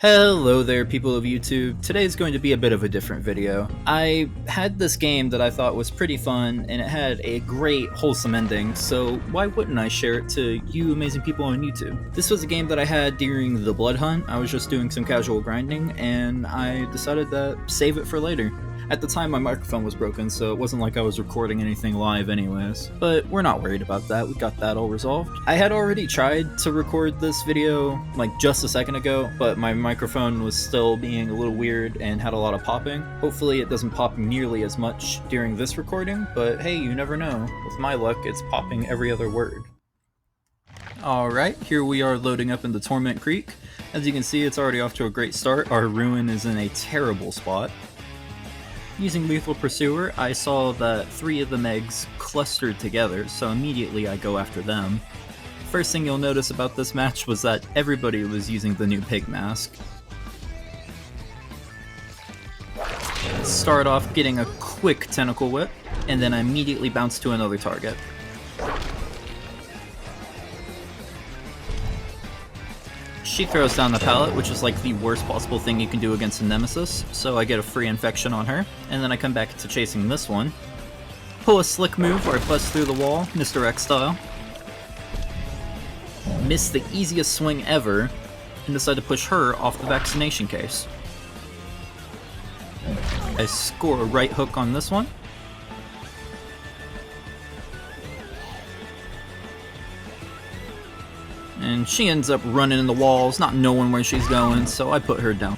Hello there, people of YouTube. Today is going to be a bit of a different video. I had this game that I thought was pretty fun, and it had a great, wholesome ending, so why wouldn't I share it to you amazing people on YouTube? This was a game that I had during the Blood Hunt. I was just doing some casual grinding, and I decided to save it for later. At the time, my microphone was broken, so it wasn't like I was recording anything live anyways. But we're not worried about that, we got that all resolved. I had already tried to record this video, like just a second ago, but my microphone was still being a little weird and had a lot of popping. Hopefully it doesn't pop nearly as much during this recording, but hey, you never know. With my luck, it's popping every other word. Alright, here we are loading up into Torment Creek. As you can see, it's already off to a great start. Our ruin is in a terrible spot. Using Lethal Pursuer, I saw that 3 of the Megs clustered together, so immediately I go after them. First thing you'll notice about this match was that everybody was using the new pig mask. Start off getting a quick tentacle whip, and then I immediately bounce to another target. She throws down the pallet, which is like the worst possible thing you can do against a Nemesis, so I get a free infection on her, and then I come back to chasing this one. Pull a slick move where I bust through the wall, Mr. X style. Miss the easiest swing ever, and decide to push her off the vaccination case. I score a right hook on this one. And she ends up running in the walls, not knowing where she's going, so I put her down.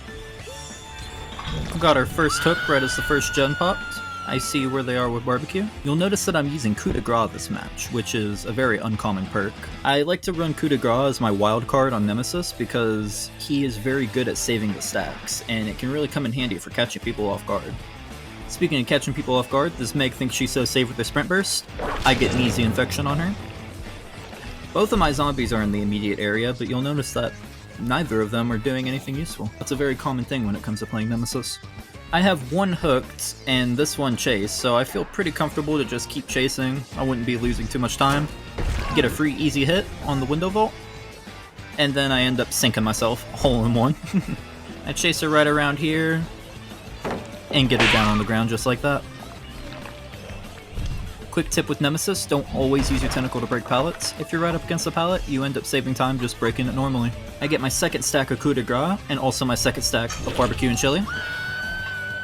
Got her first hook right as the first gen popped. I see where they are with barbecue. You'll notice that I'm using coup de grace this match, which is a very uncommon perk. I like to run coup de grace as my wild card on Nemesis because he is very good at saving the stacks, and it can really come in handy for catching people off guard. Speaking of catching people off guard, this Meg thinks she's so safe with her sprint burst. I get an easy infection on her. Both of my zombies are in the immediate area, but you'll notice that neither of them are doing anything useful. That's a very common thing when it comes to playing Nemesis. I have one hooked and this one chased, so I feel pretty comfortable to just keep chasing. I wouldn't be losing too much time. Get a free easy hit on the window vault, and then I end up sinking myself, hole in one. I chase her right around here, and get her down on the ground just like that. Quick tip with Nemesis, don't always use your tentacle to break pallets. If you're right up against the pallet, you end up saving time just breaking it normally. I get my second stack of coup de grace, and also my second stack of barbecue and chili.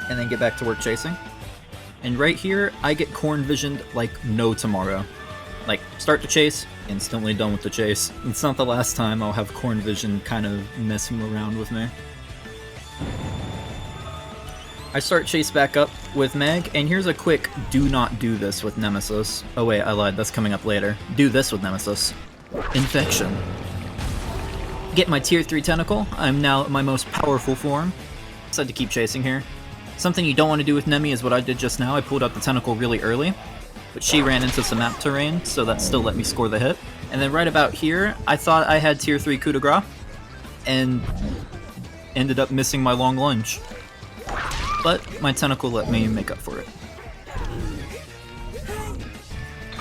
And then get back to work chasing. And right here, I get corn visioned like no tomorrow. Like, start the chase, instantly done with the chase. It's not the last time I'll have corn vision kind of messing around with me. I start chase back up with Meg, and here's a quick do not do this with Nemesis. Oh wait, I lied, that's coming up later. Do this with Nemesis. Infection. Get my tier 3 tentacle, I'm now at my most powerful form. Decide to keep chasing here. Something you don't want to do with Nemi is what I did just now. I pulled out the tentacle really early, but she ran into some map terrain, so that still let me score the hit. And then right about here, I thought I had tier 3 coup de grace, and ended up missing my long lunge. But my tentacle let me make up for it.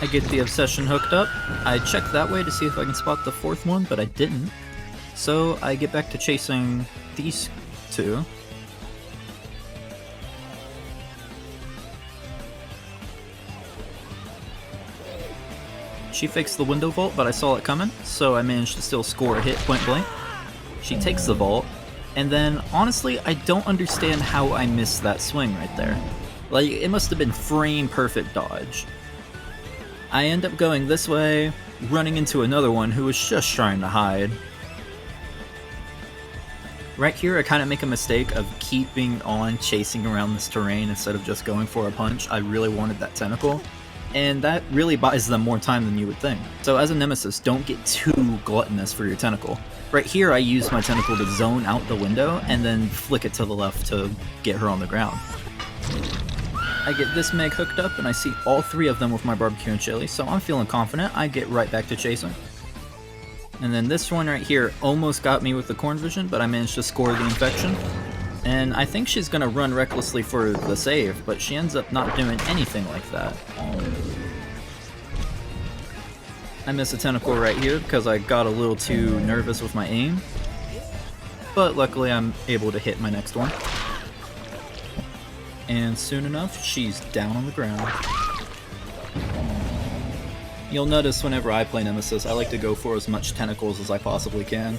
I get the obsession hooked up. I check that way to see if I can spot the 4th one, but I didn't. So I get back to chasing these 2. She fakes the window vault, but I saw it coming, so I managed to still score a hit point blank. She takes the vault. And then, honestly, I don't understand how I missed that swing right there. Like, it must have been frame perfect dodge. I end up going this way, running into another one who was just trying to hide. Right here, I kind of make a mistake of keeping on chasing around this terrain instead of just going for a punch. I really wanted that tentacle, and that really buys them more time than you would think. So as a Nemesis, don't get too gluttonous for your tentacle. Right here, I use my tentacle to zone out the window, and then flick it to the left to get her on the ground. I get this Meg hooked up, and I see all 3 of them with my barbecue and chili, so I'm feeling confident. I get right back to chasing. And then this one right here almost got me with the corn vision, but I managed to score the infection. And I think she's gonna run recklessly for the save, but she ends up not doing anything like that. I miss a tentacle right here because I got a little too nervous with my aim. but luckily I'm able to hit my next one. And soon enough, she's down on the ground. You'll notice whenever I play Nemesis, I like to go for as much tentacles as I possibly can.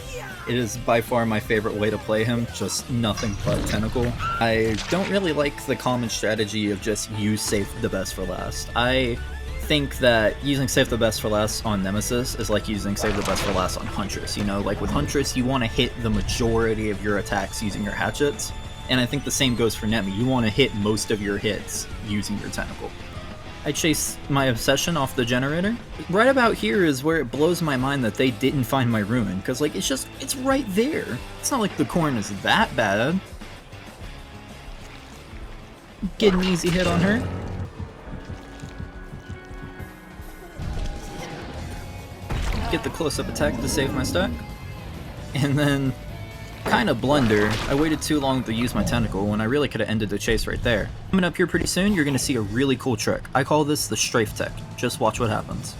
It is by far my favorite way to play him, just nothing but tentacle. I don't really like the common strategy of just use save the best for last. I think that using save the best for last on Nemesis is like using save the best for last on Huntress, you know? Like with Huntress, you want to hit the majority of your attacks using your hatchets, and I think the same goes for Nemi. You want to hit most of your hits using your tentacle. I chase my obsession off the generator. Right about here is where it blows my mind that they didn't find my ruin, because like it's right there. It's not like the corn is that bad. Get an easy hit on her. Get the close-up attack to save my stack. And then, kind of blunder, I waited too long to use my tentacle when I really could have ended the chase right there. Coming up here pretty soon, you're going to see a really cool trick. I call this the strafe tech. Just watch what happens.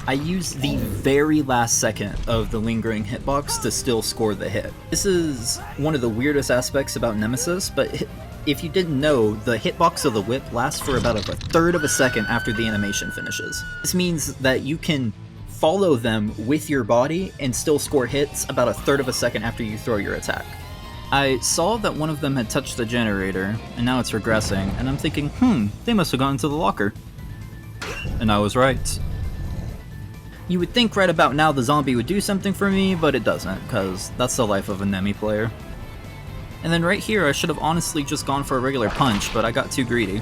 I use the very last second of the lingering hitbox to still score the hit. This is one of the weirdest aspects about Nemesis, but if you didn't know, the hitbox of the whip lasts for about a third of a second after the animation finishes. This means that you can follow them with your body and still score hits about a third of a second after you throw your attack. I saw that one of them had touched the generator, and now it's regressing, and I'm thinking, they must have gone to the locker. And I was right. You would think right about now the zombie would do something for me, but it doesn't, because that's the life of a Nemi player. And then right here, I should have honestly just gone for a regular punch, but I got too greedy.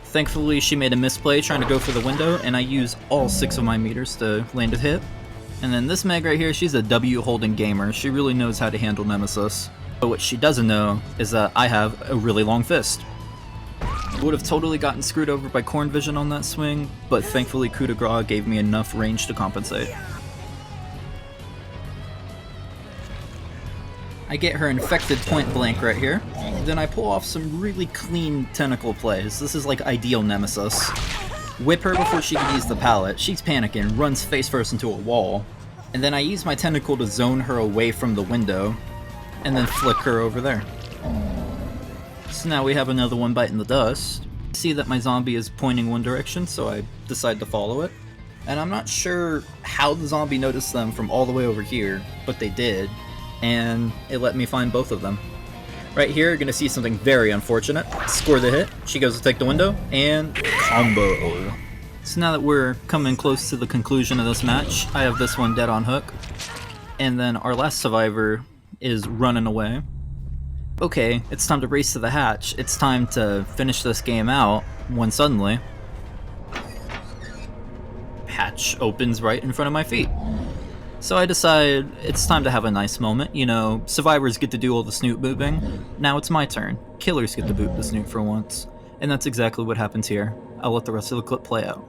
Thankfully, she made a misplay trying to go for the window, and I used all 6 of my meters to land a hit. And then this Meg right here, she's a W-holding gamer. She really knows how to handle Nemesis. But what she doesn't know is that I have a really long fist. I would have totally gotten screwed over by Corn Vision on that swing, but thankfully coup de grace gave me enough range to compensate. I get her infected point blank right here, then I pull off some really clean tentacle plays. This is like ideal Nemesis. Whip her before she can use the pallet, she's panicking, runs face first into a wall, and then I use my tentacle to zone her away from the window, and then flick her over there. So now we have another one biting the dust. I see that my zombie is pointing one direction, so I decide to follow it. And I'm not sure how the zombie noticed them from all the way over here, but they did. And it let me find both of them. Right here, you're gonna see something very unfortunate. Score the hit, she goes to take the window, and combo. So now that we're coming close to the conclusion of this match, I have this one dead on hook. And then our last survivor is running away. Okay, it's time to race to the hatch. It's time to finish this game out, when suddenly hatch opens right in front of my feet. So I decide it's time to have a nice moment. You know, survivors get to do all the Snoot moving. Now it's my turn. Killers get to boot the Snoot for once. And that's exactly what happens here. I'll let the rest of the clip play out.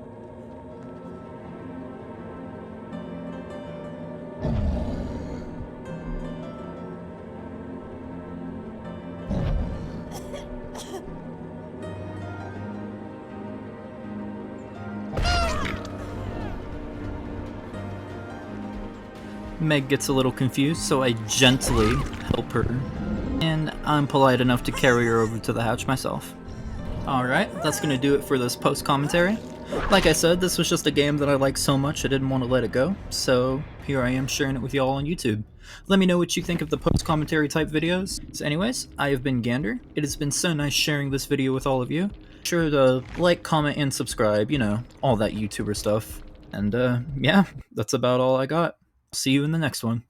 Meg gets a little confused, so I gently help her, and I'm polite enough to carry her over to the hatch myself. Alright, that's gonna do it for this post-commentary. Like I said, this was just a game that I liked so much I didn't want to let it go, so here I am sharing it with y'all on YouTube. Let me know what you think of the post-commentary type videos. So anyways, I have been Gander. It has been so nice sharing this video with all of you. Be sure to like, comment, and subscribe, you know, all that YouTuber stuff. And yeah, that's about all I got. See you in the next one.